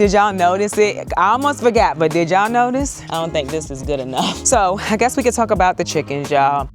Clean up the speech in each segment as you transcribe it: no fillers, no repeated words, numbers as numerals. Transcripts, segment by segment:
Did y'all notice it? I almost forgot, but did y'all notice? I don't think this is good enough. So I guess we could talk about the chickens, y'all.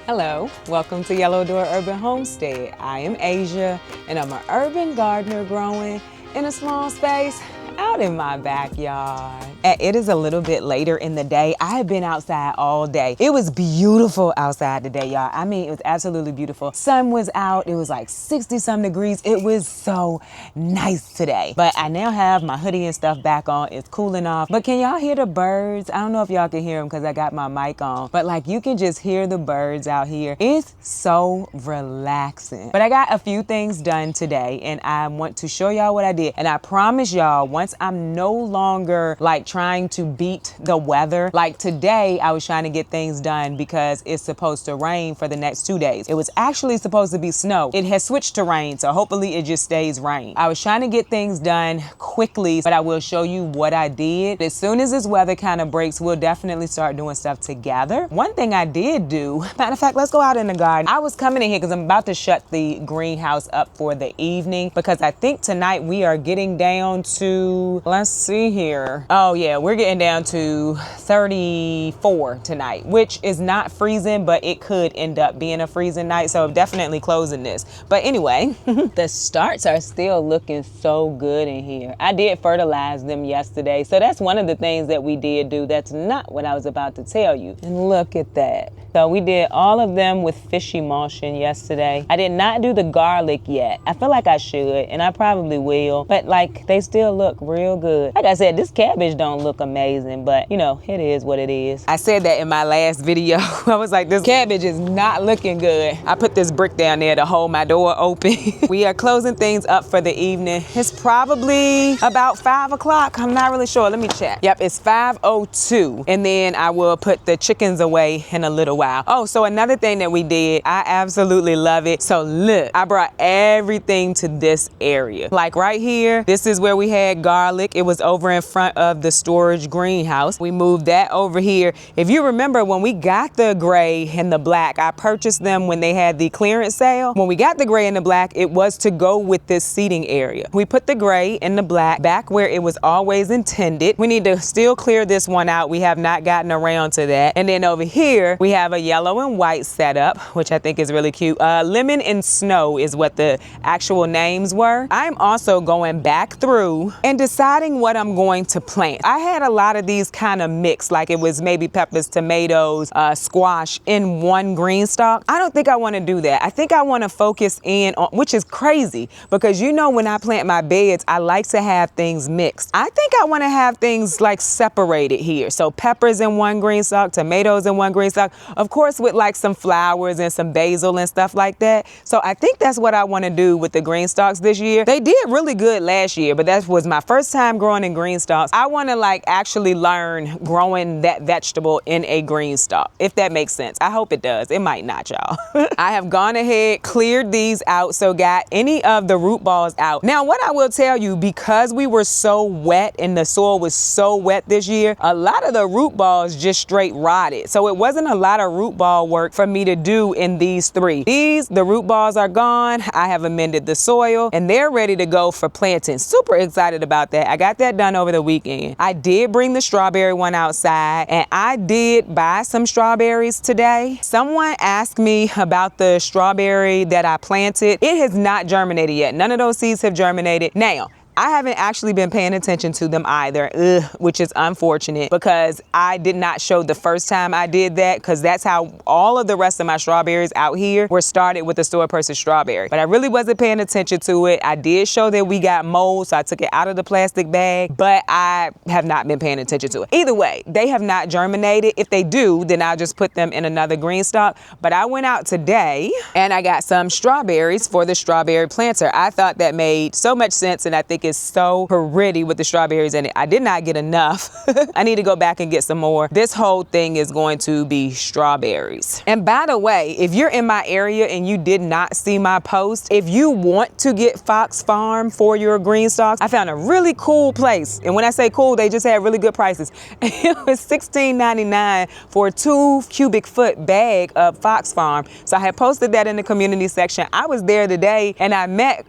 Hello, welcome to Yellow Door Urban Homestead. I am Asia, and I'm an urban gardener growing in a small space out in my backyard. And it is a little bit later in the day. I have been outside all day. It was beautiful outside today, y'all. I mean, it was absolutely beautiful. Sun was out. It was like 60-some degrees. It was so nice today. But I now have my hoodie and stuff back on. It's cooling off. But can y'all hear the birds? I don't know if y'all can hear them because I got my mic on. But like, you can just hear the birds out here. It's so relaxing. But I got a few things done today, and I want to show y'all what I did. And I promise y'all, once I'm no longer like trying to beat the weather, like today I was trying to get things done because it's supposed to rain for the next 2 days. It was actually supposed to be snow. It has switched to rain, so hopefully it just stays rain. I was trying to get things done quickly, but I will show you what I did. As soon as this weather kind of breaks, we'll definitely start doing stuff together. One thing I did do, matter of fact, let's go out in the garden. I was coming in here because I'm about to shut the greenhouse up for the evening because I think tonight we are getting down to, let's see here. Oh yeah, we're getting down to 34 tonight, which is not freezing, but it could end up being a freezing night. So I'm definitely closing this. But anyway, the starts are still looking so good in here. I did fertilize them yesterday. So that's one of the things that we did do. That's not what I was about to tell you. And look at that. So we did all of them with fish emulsion yesterday. I did not do the garlic yet. I feel like I should, and I probably will, but like they still look real good. Like I said, this cabbage don't look amazing, but you know, it is what it is. I said that in my last video. I was like, this cabbage is not looking good. I put this brick down there to hold my door open. We are closing things up for the evening. It's probably about 5 o'clock. I'm not really sure. Let me check. Yep, it's 5:02. And then I will put the chickens away in a little while. Oh, so another thing that we did, I absolutely love it. So look, I brought everything to this area. Like right here, this is where we had garlic. It was over in front of the storage greenhouse. We moved that over here. If you remember when we got the gray and the black, I purchased them when they had the clearance sale. When we got the gray and the black, it was to go with this seating area. We put the gray and the black back where it was always intended. We need to still clear this one out. We have not gotten around to that. And then over here, we have a yellow and white setup, which I think is really cute. Lemon and Snow is what the actual names were. I'm also going back through and deciding what I'm going to plant. I had a lot of these kind of mixed, like it was maybe peppers, tomatoes, squash in one green stalk. I don't think I want to do that. I think I want to focus in on, which is crazy because you know when I plant my beds, I like to have things mixed. I think I want to have things like separated here. So peppers in one green stalk, tomatoes in one green stalk, of course with like some flowers and some basil and stuff like that. So I think that's what I want to do with the green stalks this year. They did really good last year, but that was my first time growing in green stalks. I want to like actually learn growing that vegetable in a green stalk, if that makes sense. I hope it does. It might not, y'all. I have gone ahead, cleared these out, so got any of the root balls out. Now, what I will tell you, because we were so wet and the soil was so wet this year, a lot of the root balls just straight rotted. So it wasn't a lot of root ball work for me to do in these three. The root balls are gone. I have amended the soil and they're ready to go for planting. Super excited about that. I got that done over the weekend. I did bring the strawberry one outside and I did buy some strawberries today. Someone asked me about the strawberry that I planted. It has not germinated yet. None of those seeds have germinated. Now, I haven't actually been paying attention to them either, which is unfortunate because I did not show the first time I did that because that's how all of the rest of my strawberries out here were started with the store purchase strawberry. But I really wasn't paying attention to it. I did show that we got mold, so I took it out of the plastic bag, but I have not been paying attention to it. Either way, they have not germinated. If they do, then I'll just put them in another green stalk. But I went out today and I got some strawberries for the strawberry planter. I thought that made so much sense and I think is so pretty with the strawberries in it. I did not get enough. I need to go back and get some more. This whole thing is going to be strawberries. And by the way, if you're in my area and you did not see my post, if you want to get Fox Farm for your green stalks, I found a really cool place. And when I say cool, they just had really good prices. It was $16.99 for a 2 cubic foot bag of Fox Farm. So I had posted that in the community section. I was there today and I met,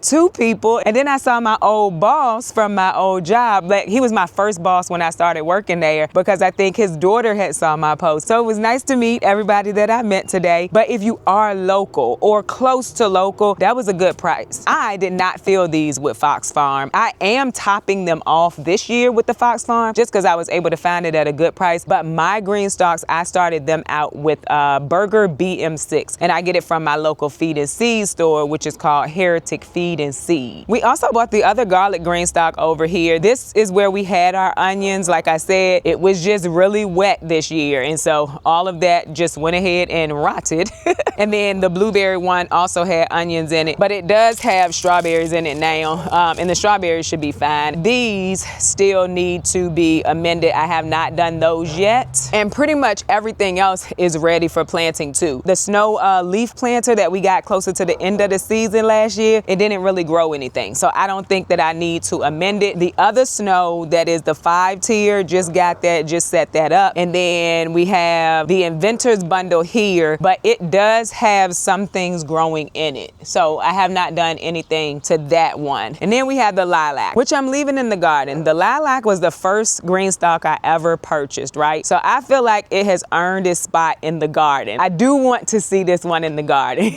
2 people. And then I saw my old boss from my old job. Like, he was my first boss when I started working there because I think his daughter had saw my post. So it was nice to meet everybody that I met today. But if you are local or close to local, that was a good price. I did not fill these with Fox Farm. I am topping them off this year with the Fox Farm just because I was able to find it at a good price. But my green stalks, I started them out with Burger BM6, and I get it from my local feed and seed store, which is called Heretic Feed and Seed. We also bought the other garlic green stalk over here. This is where we had our onions. Like I said, it was just really wet this year, and so all of that just went ahead and rotted. And then the blueberry one also had onions in it, but it does have strawberries in it now, and the strawberries should be fine. These still need to be amended. I have not done those yet, and pretty much everything else is ready for planting too. The snow leaf planter that we got closer to the end of the season last year, it didn't really grow anything, so I don't think that I need to amend it. The other snow that is the 5 tier, just got that, just set that up. And then we have the Inventor's Bundle here, but it does have some things growing in it, so I have not done anything to that one. And then we have the lilac, which I'm leaving in the garden. The lilac was the first green stalk I ever purchased, right? So I feel like it has earned its spot in the garden. I do want to see this one in the garden.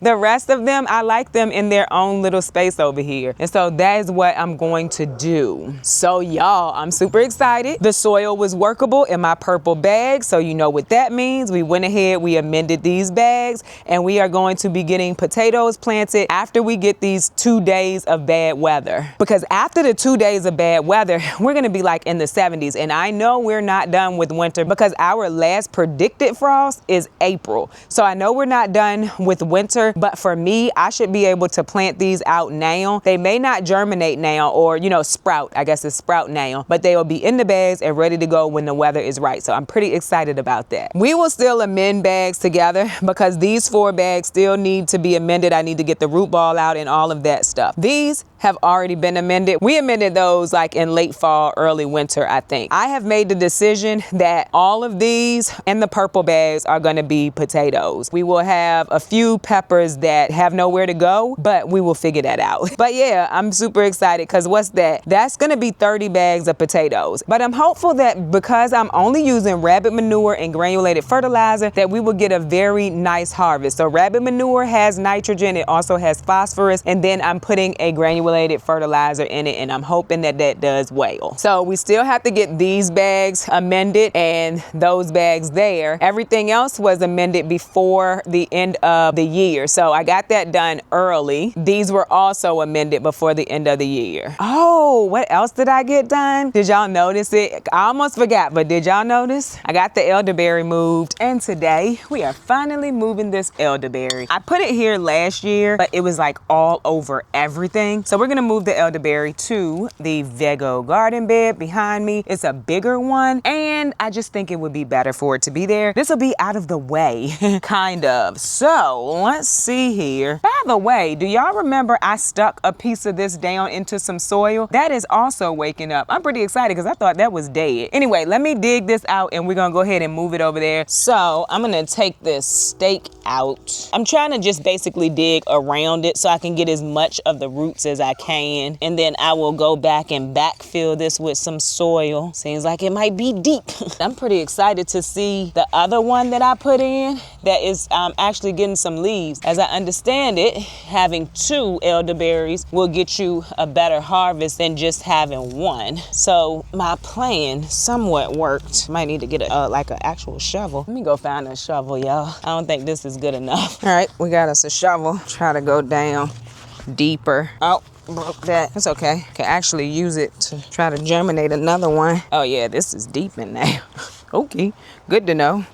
The rest of them, I like them in their own little space over here. And so that is what I'm going to do. So y'all, I'm super excited. The soil was workable in my purple bag, so you know what that means. We went ahead, we amended these bags, and we are going to be getting potatoes planted after we get these 2 days of bad weather. Because after the 2 days of bad weather, we're gonna be like in the 70s. And I know we're not done with winter because our last predicted frost is April. So I know we're not done with winter, but for me, I should be able to plant these out now. They may not germinate now or, sprout. I guess it's sprout now, but they will be in the bags and ready to go when the weather is right. So I'm pretty excited about that. We will still amend bags together because these 4 bags still need to be amended. I need to get the root ball out and all of that stuff. These have already been amended. We amended those like in late fall, early winter, I think. I have made the decision that all of these and the purple bags are gonna be potatoes. We will have a few peppers that have nowhere to go, but we will figure that out. But yeah, I'm super excited because what's that? That's gonna be 30 bags of potatoes. But I'm hopeful that because I'm only using rabbit manure and granulated fertilizer, that we will get a very nice harvest. So rabbit manure has nitrogen, it also has phosphorus, and then I'm putting a granulated fertilizer in it, and I'm hoping that that does well. So we still have to get these bags amended and those bags there. Everything else was amended before the end of the year. So I got that done early. These were also amended before the end of the year. Oh, what else did I get done? Did y'all notice it? I almost forgot, but did y'all notice? I got the elderberry moved, and today we are finally moving this elderberry. I put it here last year, but it was like all over everything. So we're gonna move the elderberry to the Vego garden bed behind me. It's a bigger one, and I just think it would be better for it to be there. This will be out of the way, kind of. So let's see here. By the way, do y'all remember I stuck a piece of this down into some soil? That is also waking up. I'm pretty excited because I thought that was dead. Anyway, let me dig this out and we're gonna go ahead and move it over there. So I'm gonna take this stake out. I'm trying to just basically dig around it so I can get as much of the roots as I can, and then I will go back and backfill this with some soil. Seems like it might be deep. I'm pretty excited to see the other one that I put in that is actually getting some leaves. As I understand it, having 2 elderberries will get you a better harvest than just having 1. So my plan somewhat worked. Might need to get like an actual shovel. Let me go find a shovel, y'all. I don't think this is good enough. All right, we got us a shovel. Try to go down deeper. Oh, broke that. It's okay. Can actually use it to try to germinate another one. Oh yeah, this is deep in there. Okay, good to know.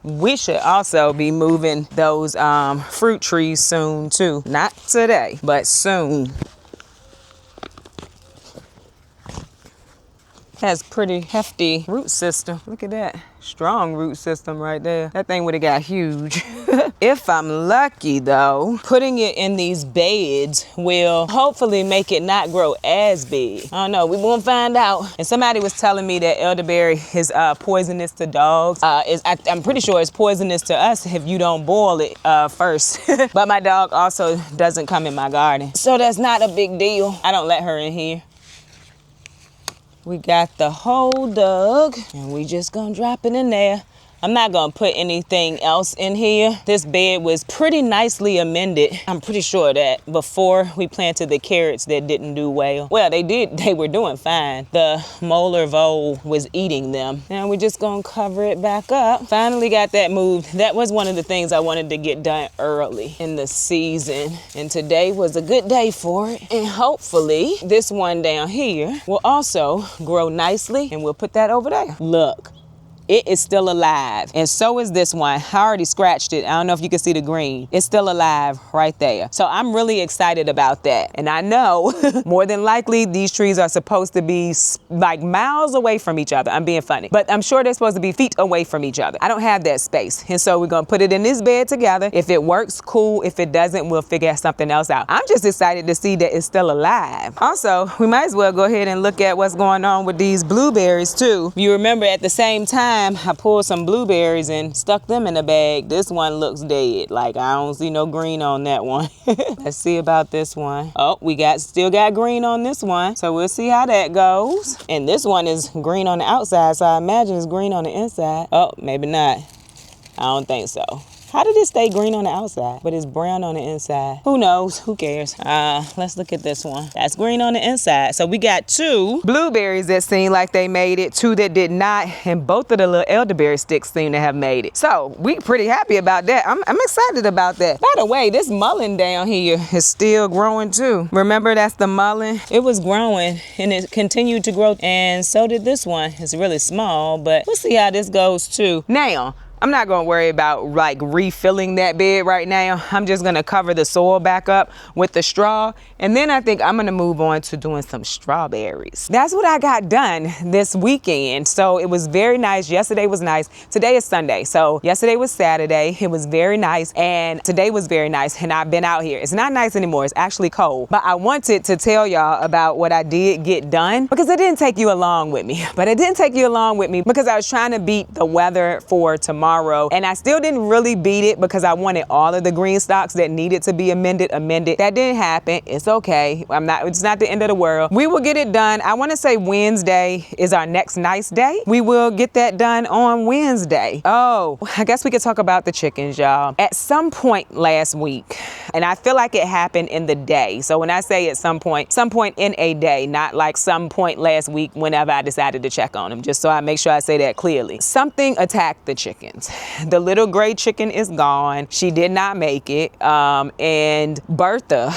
We should also be moving those fruit trees soon too. Not today, but soon. Has pretty hefty root system. Look at that. Strong root system right there. That thing would have got huge. If I'm lucky though, putting it in these beds will hopefully make it not grow as big. I don't know, we won't find out. And somebody was telling me that elderberry is poisonous to dogs. I'm pretty sure it's poisonous to us if you don't boil it first. But my dog also doesn't come in my garden, so that's not a big deal. I don't let her in here. We got the hole dug, and we just gonna drop it in there. I'm not gonna put anything else in here. This bed was pretty nicely amended. I'm pretty sure that before we planted the carrots that didn't do well. Well, they were doing fine. The molar vole was eating them. Now we're just gonna cover it back up. Finally got that moved. That was one of the things I wanted to get done early in the season. And today was a good day for it. And hopefully this one down here will also grow nicely, and we'll put that over there. Look. It is still alive, and so is this one. I already scratched it. I don't know if you can see the green. It's still alive right there. So I'm really excited about that. And I know more than likely these trees are supposed to be like miles away from each other. I'm being funny, but I'm sure they're supposed to be feet away from each other. I don't have that space. And so we're gonna put it in this bed together. If it works, cool. If it doesn't, we'll figure something else out. I'm just excited to see that it's still alive. Also, we might as well go ahead and look at what's going on with these blueberries too. You remember at the same time, I pulled some blueberries and stuck them in a bag. This one looks dead. Like I don't see no green on that one. Let's see about this one. Oh, we still got green on this one. So we'll see how that goes. And this one is green on the outside, so I imagine it's green on the inside. Oh, maybe not. I don't think so. How did it stay green on the outside, but it's brown on the inside? Who knows? Who cares? Let's look at this one. That's green on the inside. So we got 2 blueberries that seem like they made it, 2 that did not, and both of the little elderberry sticks seem to have made it. So we pretty happy about that. I'm excited about that. By the way, this mullein down here is still growing too. Remember, that's the mullein? It was growing and it continued to grow, and so did this one. It's really small, but we'll see how this goes too. Now, I'm not gonna worry about like refilling that bed right now. I'm just gonna cover the soil back up with the straw, and then I think I'm gonna move on to doing some strawberries. That's what I got done this weekend. So it was very nice. Yesterday was nice. Today is Sunday. So yesterday was Saturday. It was very nice, and today was very nice, and I've been out here. It's not nice anymore. It's actually cold. But I wanted to tell y'all about what I did get done, because it didn't take you along with me. But it didn't take you along with me because I was trying to beat the weather for tomorrow. And I still didn't really beat it because I wanted all of the green stalks that needed to be amended. That didn't happen. It's okay. It's not the end of the world. We will get it done. I want to say Wednesday is our next nice day. We will get that done on Wednesday. Oh, I guess we could talk about the chickens, y'all. At some point last week, and I feel like it happened in the day. So when I say at some point in a day, not like some point last week whenever I decided to check on them, just so I make sure I say that clearly. Something attacked the chickens. The little gray chicken is gone. She did not make it. And Bertha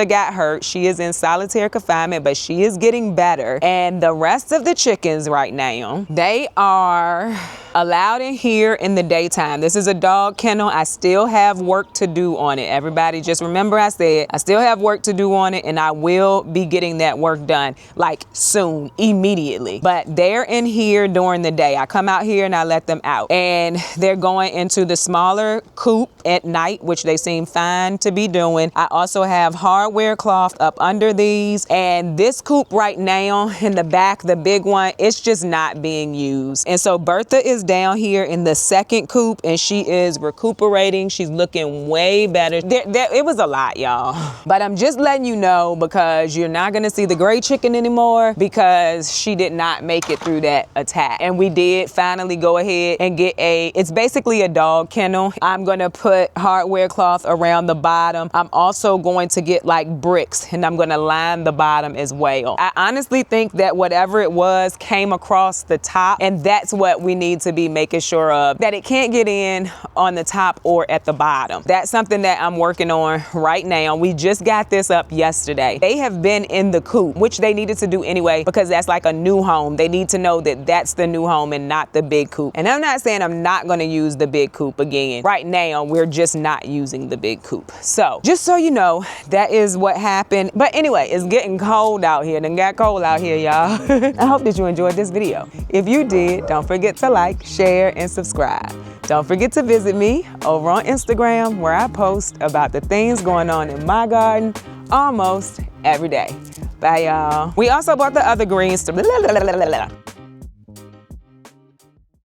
got hurt. She is in solitary confinement, but she is getting better. And the rest of the chickens right now, they are allowed in here in the daytime. This is a dog kennel. I still have work to do on it. Everybody just remember I said I still have work to do on it, and I will be getting that work done like soon, immediately. But they're in here during the day. I come out here and I let them out, and they're going into the smaller coop at night, which they seem fine to be doing. I also have hardware cloth up under these, and this coop right now in the back, the big one, it's just not being used. And so Bertha is down here in the second coop, and she is recuperating. She's looking way better. It was a lot, y'all, but I'm just letting you know, because you're not gonna see the gray chicken anymore because she did not make it through that attack. And we did finally go ahead and get it's basically a dog kennel. I'm gonna put hardware cloth around the bottom. I'm also going to get like bricks, and I'm gonna line the bottom as well. I honestly think that whatever it was came across the top, and that's what we need to to be making sure of that it can't get in on the top or at the bottom. That's something that I'm working on right now. We just got this up yesterday. They have been in the coop, which they needed to do anyway, because that's like a new home. They need to know that that's the new home and not the big coop. And I'm not saying I'm not gonna use the big coop again. Right now, we're just not using the big coop. So just so you know, that is what happened. But anyway, it's getting cold out here. It got cold out here, y'all. I hope that you enjoyed this video. If you did, don't forget to like, share, and subscribe. Don't forget to visit me over on Instagram, where I post about the things going on in my garden almost every day. Bye, y'all. We also bought the other greens to